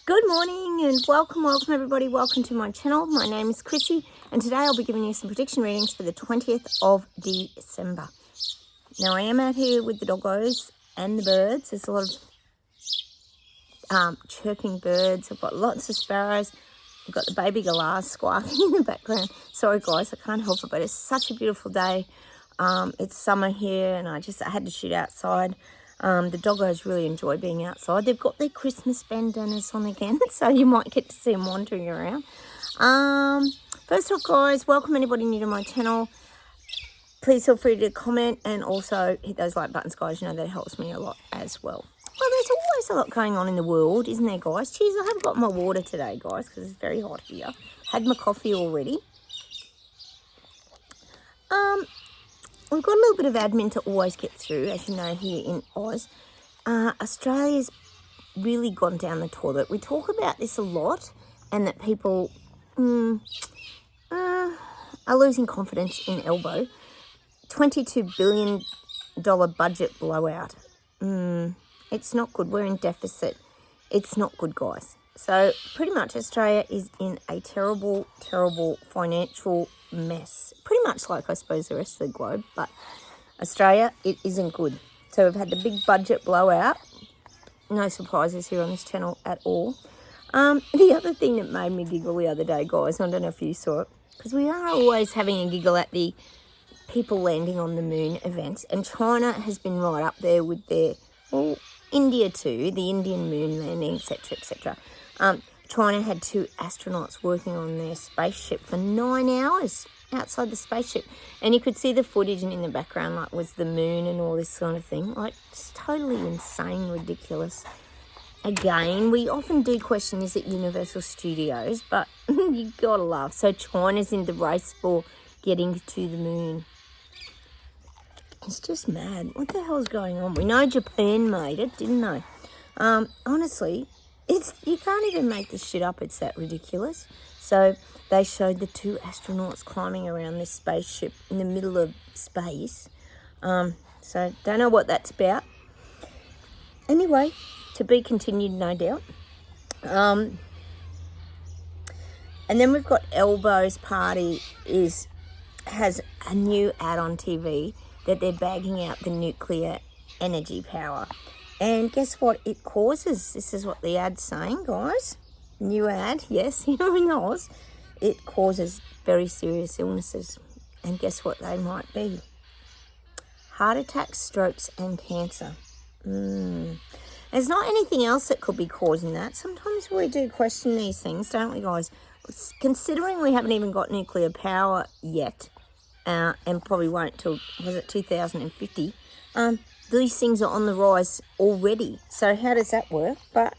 Good morning and welcome everybody. Welcome to my channel. My name is Chrissy and today I'll be giving you some prediction readings for the 20th of December. Now I am out here with the doggos and the birds. There's a lot of chirping birds. I've got lots of sparrows. I've got the baby galahs squawking in the background. Sorry guys, I can't help it, but it's such a beautiful day. It's summer here and I had to shoot outside. The doggos really enjoy being outside. They've got their Christmas bandanas on again, so you might get to see them wandering around. First off, guys, welcome anybody new to my channel. Please feel free to comment and also hit those like buttons, guys. You know that helps me a lot as well. Well, there's always a lot going on in the world, isn't there, guys? Cheers, I haven't got my water today, guys, because it's very hot here. Had my coffee already. We've got a little bit of admin to always get through, as you know, here in Oz. Australia's really gone down the toilet. We talk about this a lot and that people are losing confidence in Elbow. $22 billion budget blowout. It's not good. We're in deficit. It's not good, guys. So pretty much Australia is in a terrible, terrible financial mess. Pretty much like, I suppose, the rest of the globe. But Australia, it isn't good. So we've had the big budget blowout. No surprises here on this channel at all. The other thing that made me giggle the other day, guys, I don't know if you saw it, because we are always having a giggle at the people landing on the moon events. And China has been right up there with their, well, India too, the Indian moon landing, etc., etc. China had 2 astronauts working on their spaceship for 9 hours outside the spaceship. And you could see the footage and in the background, like, was the moon and all this sort of thing. Like, it's totally insane, ridiculous. Again, we often do question, is it Universal Studios? But you gotta laugh. So China's in the race for getting to the moon. It's just mad. What the hell's going on? We know Japan made it, didn't they? Honestly, you can't even make this shit up. It's that ridiculous. So they showed the 2 astronauts climbing around this spaceship in the middle of space. So don't know what that's about. Anyway, to be continued, no doubt. And then we've got Elbow's party has a new ad on TV that they're bagging out the nuclear energy power. And guess what it causes? This is what the ad's saying, guys. New ad, yes, here in Oz. It causes very serious illnesses. And guess what they might be? Heart attacks, strokes, and cancer. There's not anything else that could be causing that. Sometimes we do question these things, don't we, guys? Considering we haven't even got nuclear power yet, and probably won't till, was it 2050, these things are on the rise already. So how does that work? But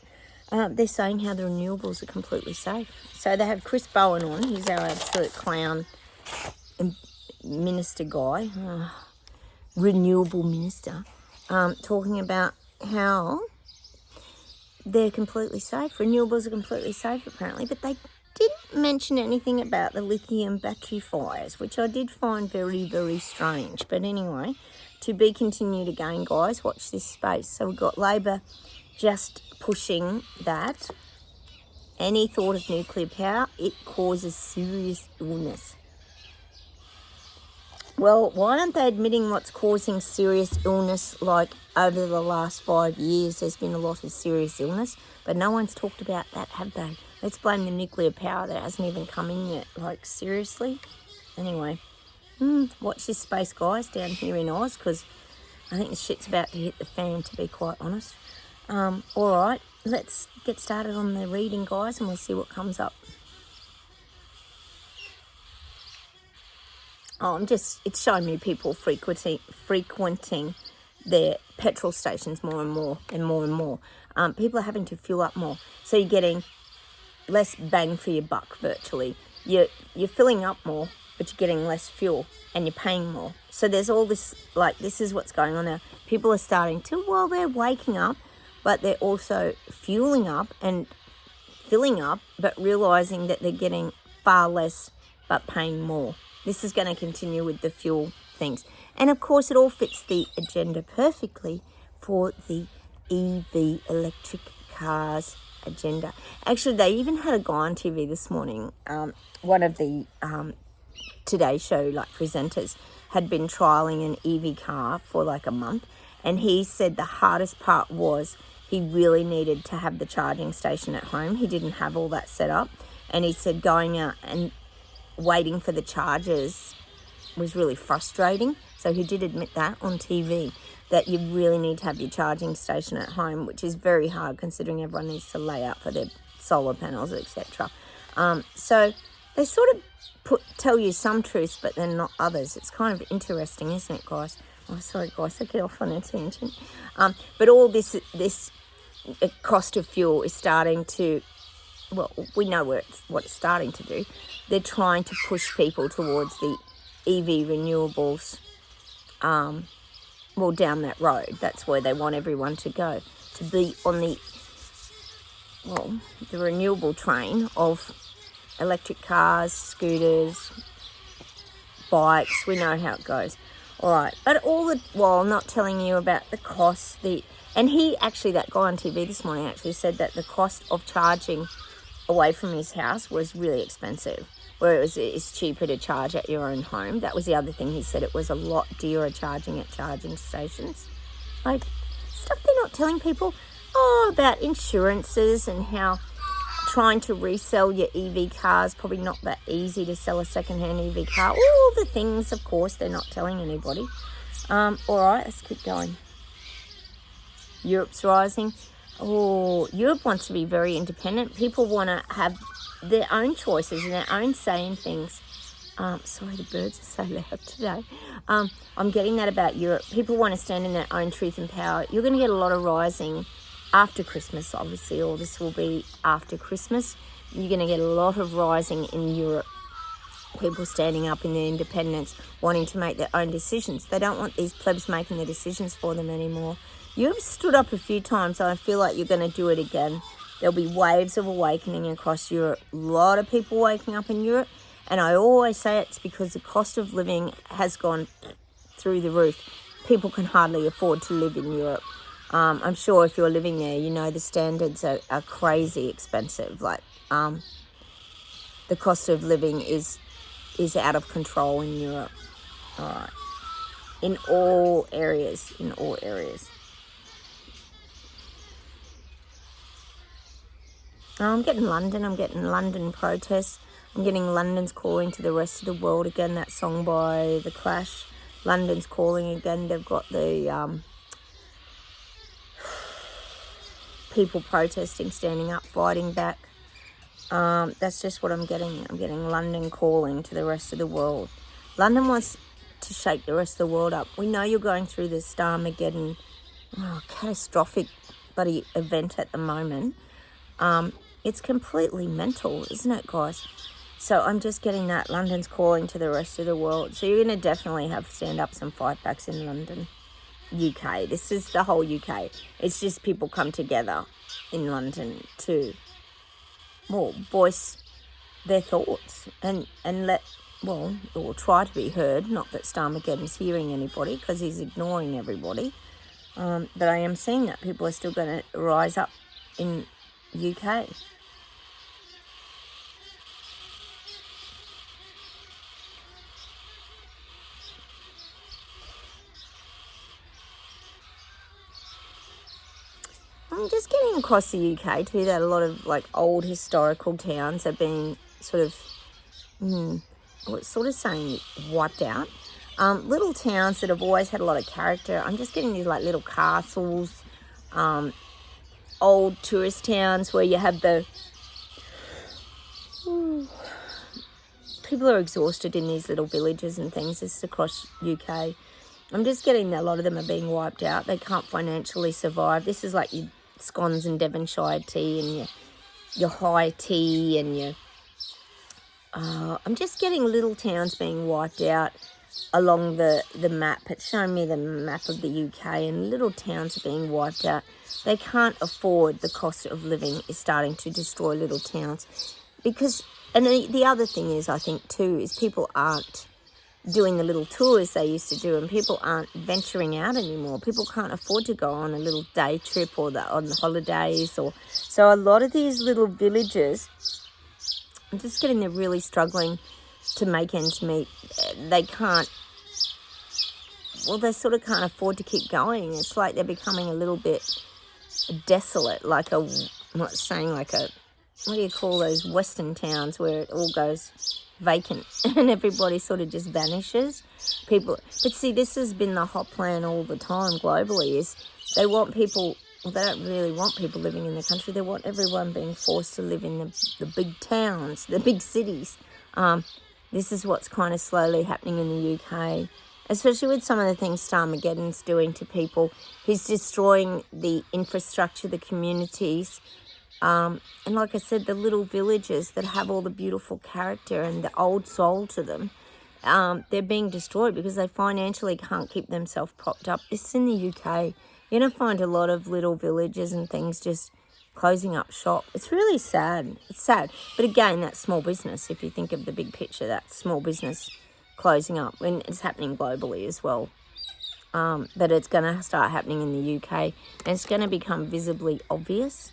they're saying how the renewables are completely safe. So they have Chris Bowen on. He's our absolute clown minister guy, renewable minister, talking about how they're completely safe. Renewables are completely safe, apparently. But they didn't mention anything about the lithium battery fires, which I did find very, very strange. But anyway, to be continued again, guys. Watch this space. So we've got Labor just pushing that. Any thought of nuclear power, it causes serious illness. Well, why aren't they admitting what's causing serious illness? Like, over the last 5 years, there's been a lot of serious illness, but no one's talked about that, have they? Let's blame the nuclear power that hasn't even come in yet. Like, seriously? Anyway, watch this space, guys, down here in Oz, because I think the shit's about to hit the fan, to be quite honest. All right, let's get started on the reading, guys, and we'll see what comes up. Oh, it's showing me people frequenting their petrol stations more and more and more and more. People are having to fuel up more. So you're getting less bang for your buck, virtually. You're filling up more, but you're getting less fuel and you're paying more. So there's all this, like, this is what's going on now. People are starting to, well, they're waking up, but they're also fueling up and filling up, but realising that they're getting far less but paying more. This is going to continue with the fuel things. And of course, it all fits the agenda perfectly for the EV electric cars agenda. Actually, they even had a guy on TV this morning, one of the Today Show presenters had been trialing an EV car for a month, and he said the hardest part was he really needed to have the charging station at home. He didn't have all that set up, and he said going out and waiting for the chargers was really frustrating. So he did admit that on TV, that you really need to have your charging station at home, which is very hard considering everyone needs to lay out for their solar panels, etc. So they sort of tell you some truths, but then not others. It's kind of interesting, isn't it, guys? Oh, sorry, guys, I get off on a tangent. But all this cost of fuel is starting to, well, we know what it's starting to do. They're trying to push people towards the EV renewables, down that road. That's where they want everyone to go, to be on the renewable train of electric cars, scooters, bikes. We know how it goes. All right, but all the while not telling you about the cost. And that guy on TV this morning actually said that the cost of charging away from his house was really expensive, where it's cheaper to charge at your own home. That was the other thing he said. It was a lot dearer charging at charging stations. Stuff they're not telling people. About insurances and how trying to resell your EV car is probably not that easy to sell a second-hand EV car. All the things, of course, they're not telling anybody. All right, let's keep going. Europe's rising. Europe wants to be very independent. People want to have their own choices and their own say in things. Sorry, the birds are so loud today. I'm getting that about Europe. People want to stand in their own truth and power. You're going to get a lot of rising after Christmas, obviously, or this will be after Christmas. You're going to get a lot of rising in Europe. People standing up in their independence, wanting to make their own decisions. They don't want these plebs making the decisions for them anymore. You've stood up a few times, and I feel like you're going to do it again. There'll be waves of awakening across Europe. A lot of people waking up in Europe, and I always say it's because the cost of living has gone through the roof. People can hardly afford to live in Europe. I'm sure if you're living there, you know the standards are crazy expensive. The cost of living is out of control in Europe. All right. In all areas. I'm getting London protests. I'm getting London's calling to the rest of the world again, that song by The Clash. London's calling again. They've got the people protesting, standing up, fighting back. That's just what I'm getting. I'm getting London calling to the rest of the world. London wants to shake the rest of the world up. We know you're going through this Starmageddon, catastrophic bloody event at the moment. It's completely mental, isn't it, guys? So I'm just getting that London's calling to the rest of the world. So you're going to definitely have stand-ups and fight-backs in London. UK. This is the whole UK. It's just people come together in London to voice their thoughts and or try to be heard. Not that Starmageddon's hearing anybody because he's ignoring everybody. But I am seeing that people are still going to rise up in UK. I'm just getting across the UK too that a lot of old historical towns have been sort of wiped out. Little towns that have always had a lot of character. I'm just getting these little castles, old tourist towns where you have the people are exhausted in these little villages and things. This is across UK. I'm just getting that a lot of them are being wiped out. They can't financially survive. This is like your scones and Devonshire tea and your high tea and your... I'm just getting little towns being wiped out along the map. It's showing me the map of the UK and little towns are being wiped out. They can't afford the cost of living is starting to destroy little towns. And the other thing is, I think too, is people aren't doing the little tours they used to do, and people aren't venturing out anymore. People can't afford to go on a little day trip or on the holidays. So a lot of these little villages, I'm just getting they're really struggling to make ends meet. They can't, well, they sort of can't afford to keep going. It's like they're becoming a little bit desolate, like I'm not saying like a, what do you call those Western towns where it all goes vacant and everybody sort of just vanishes. But see, this has been the hot plan all the time globally, is they want people, well, they don't really want people living in the country. They want everyone being forced to live in the big towns, the big cities. This is what's kind of slowly happening in the UK, especially with some of the things Starmageddon's doing to people. He's destroying the infrastructure, the communities. And like I said, the little villages that have all the beautiful character and the old soul to them, they're being destroyed because they financially can't keep themselves propped up. This is in the UK. You're going to find a lot of little villages and things just closing up shop. It's really sad. It's sad. But again, that's small business. If you think of the big picture, that's small business closing up. And it's happening globally as well. But it's going to start happening in the UK. And it's going to become visibly obvious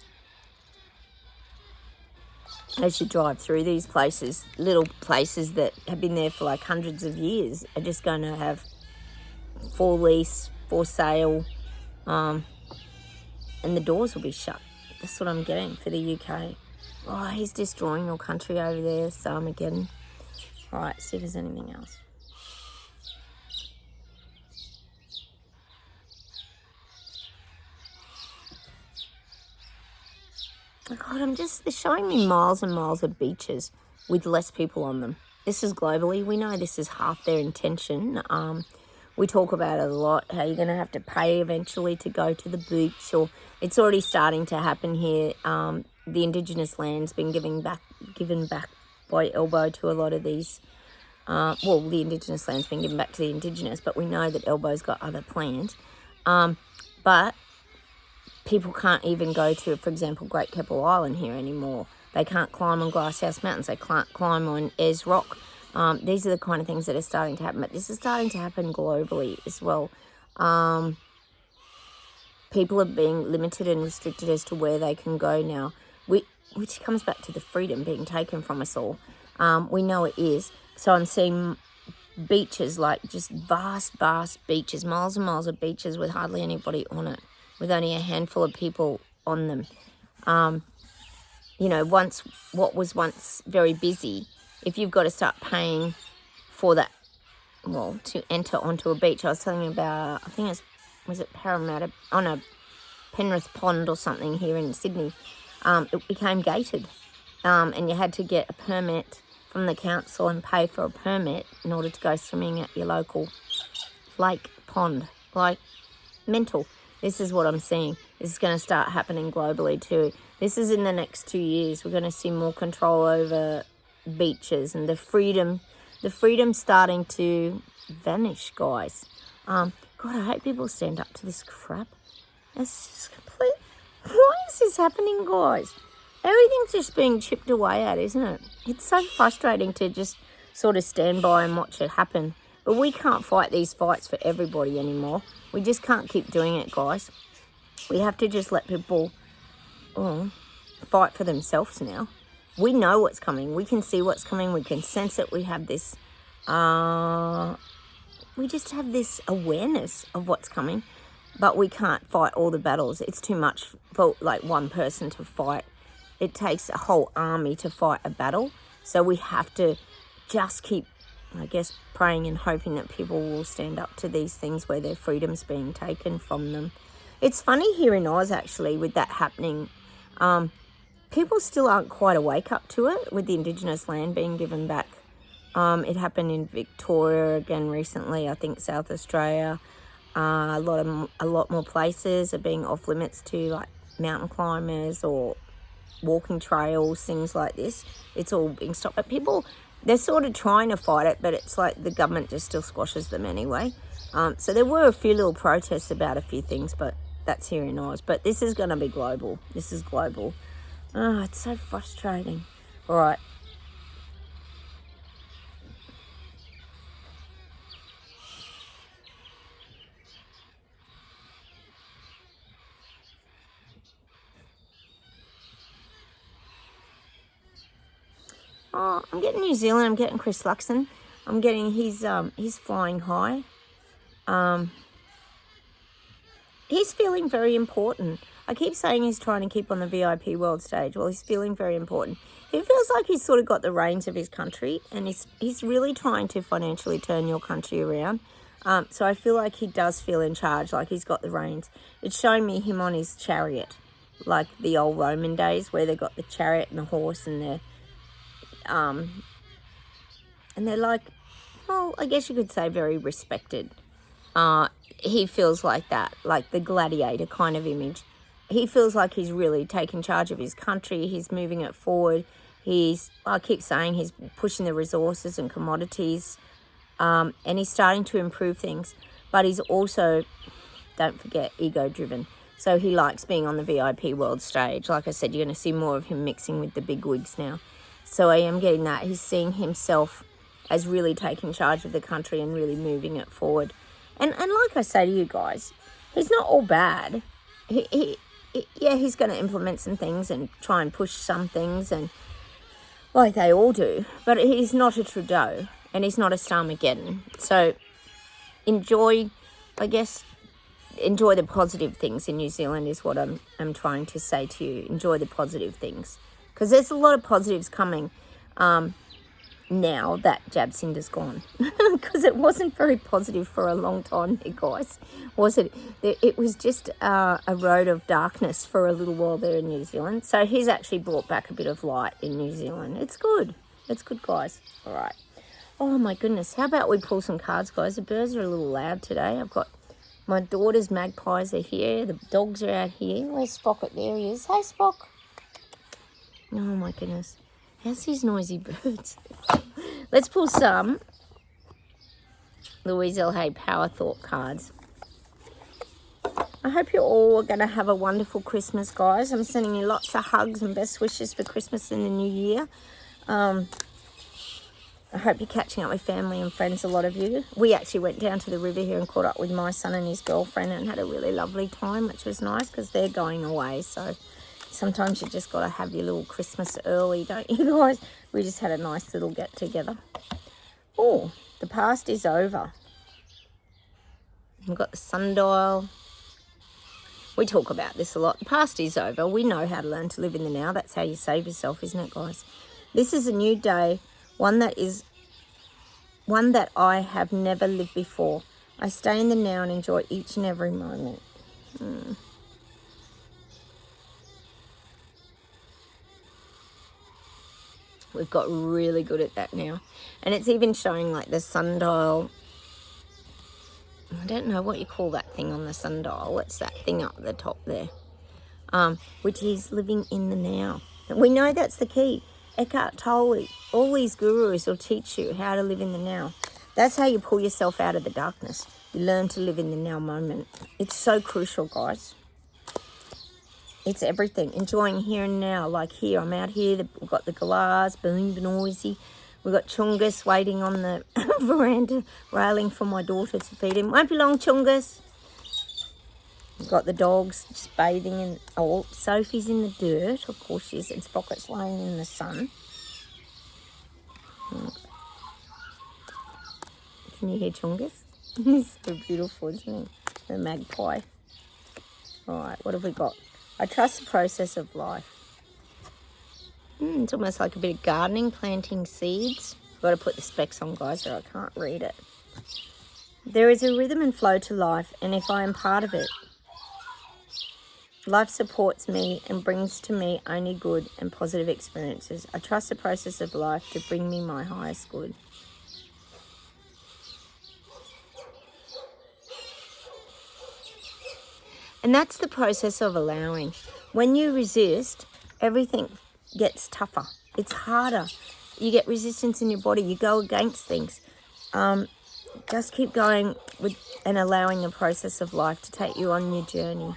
as you drive through these places. Little places that have been there for like hundreds of years are just going to have for lease, for sale, and the doors will be shut. That's what I'm getting for the UK. Oh, he's destroying your country over there, Starmageddon. All right, see if there's anything else. Oh God, they're showing me miles and miles of beaches with less people on them. This is globally. We know this is half their intention. We talk about it a lot, how you're going to have to pay eventually to go to the beach, or it's already starting to happen here. The Indigenous land's been given back by Elbow to a lot of these. The Indigenous land's been given back to the Indigenous, but we know that Elbow's got other plans. But people can't even go to, for example, Great Keppel Island here anymore. They can't climb on Glasshouse Mountains. They can't climb on Ayers Rock. These are the kind of things that are starting to happen. But this is starting to happen globally as well. People are being limited and restricted as to where they can go now, which comes back to the freedom being taken from us all. We know it is. So I'm seeing beaches, like just vast, vast beaches, miles and miles of beaches with hardly anybody on it, with only a handful of people on them. What was once very busy, if you've got to start paying for that, to enter onto a beach. I was telling you about, I think was it Parramatta, on a Penrith Pond or something here in Sydney. It became gated, and you had to get a permit from the council and pay for a permit in order to go swimming at your local lake, pond. Like, mental. This is what I'm seeing. This is going to start happening globally too. This is in the next 2 years. We're going to see more control over beaches and the freedom starting to vanish, guys. God, I hope people stand up to this crap. It's just complete. Why is this happening, guys? Everything's just being chipped away at, isn't it? It's so frustrating to just sort of stand by and watch it happen. But we can't fight these fights for everybody anymore. We just can't keep doing it, guys. We have to just let people fight for themselves now. We know what's coming. We can see what's coming. We can sense it. We have this... we just have this awareness of what's coming. But we can't fight all the battles. It's too much for like one person to fight. It takes a whole army to fight a battle. So we have to just keep, I guess, praying and hoping that people will stand up to these things where their freedom's being taken from them. It's funny here in Oz, actually, with that happening. People still aren't quite awake up to it with the Indigenous land being given back. It happened in Victoria again recently, I think South Australia. A lot more places are being off limits to like mountain climbers or walking trails, things like this. It's all being stopped. But people, they're sort of trying to fight it, but it's like the government just still squashes them anyway. So there were a few little protests about a few things, but that's here in Oz. But this is going to be global. This is global. Oh, it's so frustrating. All right. Oh, I'm getting New Zealand. I'm getting Chris Luxon. I'm getting he's flying high. He's feeling very important. I keep saying he's trying to keep on the VIP world stage. Well, he's feeling very important. He feels like he's sort of got the reins of his country, and he's really trying to financially turn your country around. So I feel like he does feel in charge, like he's got the reins. It's showing me him on his chariot, like the old Roman days where they got the chariot and the horse, and they're like, well, I guess you could say very respected. He feels like that, like the gladiator kind of image. He feels like he's really taking charge of his country. He's moving it forward. I keep saying he's pushing the resources and commodities, and he's starting to improve things. But he's also, don't forget, ego-driven. So he likes being on the VIP world stage. Like I said, you're going to see more of him mixing with the big wigs now. So I am getting that. He's seeing himself as really taking charge of the country and really moving it forward. And like I say to you guys, he's not all bad. He's going to implement some things and try and push some things, and like they all do. But he's not a Trudeau, and he's not a Starmageddon. So enjoy the positive things in New Zealand is what I'm trying to say to you. Enjoy the positive things, because there's a lot of positives coming. Now that Jabsinder's gone, because it wasn't very positive for a long time, you guys, was it? It was just a road of darkness for a little while there in New Zealand. So he's actually brought back a bit of light in New Zealand. It's good. It's good, guys. All right. Oh, my goodness. How about we pull some cards, guys? The birds are a little loud today. I've got my daughter's magpies are here. The dogs are out here. Where's Spock? There he is. Hey, Spock. Oh, my goodness. How's these noisy birds? Let's pull some Louise L. Hay Power Thought cards. I hope you're all going to have a wonderful Christmas, guys. I'm sending you lots of hugs and best wishes for Christmas and the new year. I hope you're catching up with family and friends, a lot of you. We actually went down to the river here and caught up with my son and his girlfriend and had a really lovely time, which was nice because they're going away. So sometimes you just got to have your little Christmas early, don't you guys? We just had a nice little get-together. Oh, the past is over. We've got the sundial. We talk about this a lot. The past is over. We know how to learn to live in the now. That's how you save yourself, isn't it, guys? This is a new day, one that I have never lived before. I stay in the now and enjoy each and every moment. We've got really good at that now. And it's even showing like the sundial. I don't know what you call that thing on the sundial. What's that thing up the top there? Which is living in the now. We know that's the key. Eckhart Tolle, all these gurus will teach you how to live in the now. That's how you pull yourself out of the darkness. You learn to live in the now moment. It's so crucial, guys. It's everything. Enjoying here and now. Like here, I'm out here. We've got the galahs, being noisy. We've got Chungus waiting on the veranda, railing for my daughter to feed him. Won't be long, Chungus. We've got the dogs just bathing in. Oh, Sophie's in the dirt. Of course she is. And Sprocket's laying in the sun. Can you hear Chungus? He's so beautiful, isn't he? The magpie. All right, what have we got? I trust the process of life. It's almost like a bit of gardening, planting seeds. I've got to put the specs on, guys, or I can't read it. There is a rhythm and flow to life, and if I am part of it, life supports me and brings to me only good and positive experiences. I trust the process of life to bring me my highest good. And that's the process of allowing. When you resist, everything gets tougher. It's harder. You get resistance in your body. You go against things. Just keep going with and allowing the process of life to take you on your journey.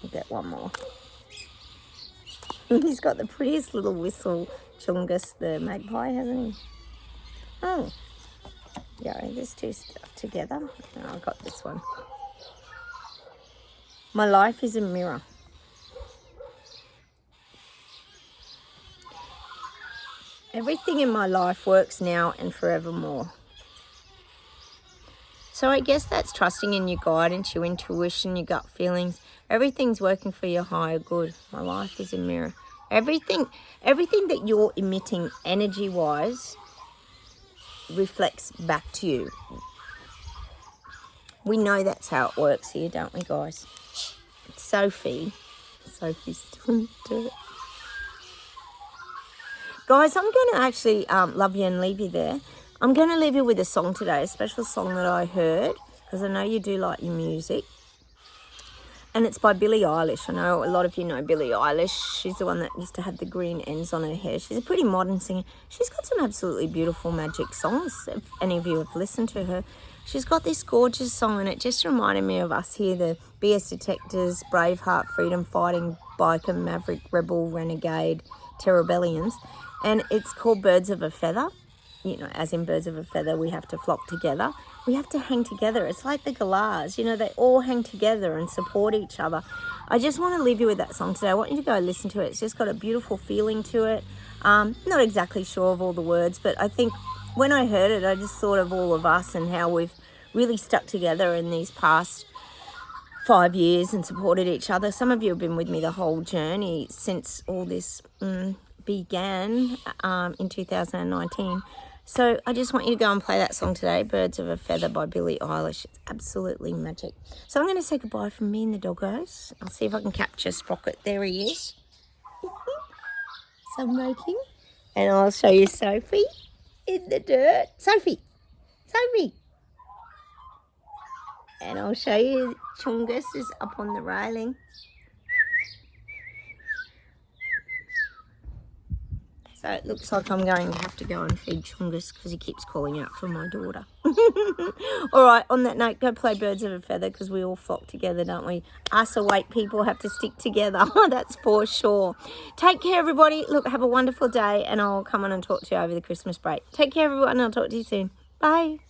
I'll get one more. He's got the prettiest little whistle, Chungus, the magpie, hasn't he? Oh. Yeah, there's two stuff together. Oh, I got this one. My life is a mirror. Everything in my life works now and forevermore. So I guess that's trusting in your guidance, your intuition, your gut feelings. Everything's working for your higher good. My life is a mirror. Everything that you're emitting energy-wise reflects back to you. We know that's how it works here, don't we, guys? Sophie's still in the dirt. Guys, I'm going to actually love you and leave you there. I'm going to leave you with a song today, a special song that I heard, because I know you do like your music. And it's by Billie Eilish. I know a lot of you know Billie Eilish. She's the one that used to have the green ends on her hair. She's a pretty modern singer. She's got some absolutely beautiful magic songs, if any of you have listened to her. She's got this gorgeous song, and it just reminded me of us here, the BS detectors, Braveheart, freedom fighting, biker, maverick, rebel, renegade, terrabellions. And it's called Birds of a Feather. You know, as in birds of a feather, we have to flock together. We have to hang together. It's like the galahs, you know, they all hang together and support each other. I just want to leave you with that song today. I want you to go listen to it. It's just got a beautiful feeling to it. Not exactly sure of all the words, but I think when I heard it, I just thought of all of us and how we've really stuck together in these past 5 years and supported each other. Some of you have been with me the whole journey since all this began in 2019. So I just want you to go and play that song today, Birds of a Feather by Billie Eilish. It's absolutely magic. So I'm going to say goodbye from me and the doggos. I'll see if I can capture Sprocket. There he is. Sunbaking. And I'll show you Sophie in the dirt. Sophie. And I'll show you Chungus is up on the railing. So it looks like I'm going to have to go and feed Chungus because he keeps calling out for my daughter. All right, on that note, go play Birds of a Feather because we all flock together, don't we? Us awake people have to stick together. That's for sure. Take care, everybody. Look, have a wonderful day, and I'll come on and talk to you over the Christmas break. Take care, everyone, and I'll talk to you soon. Bye.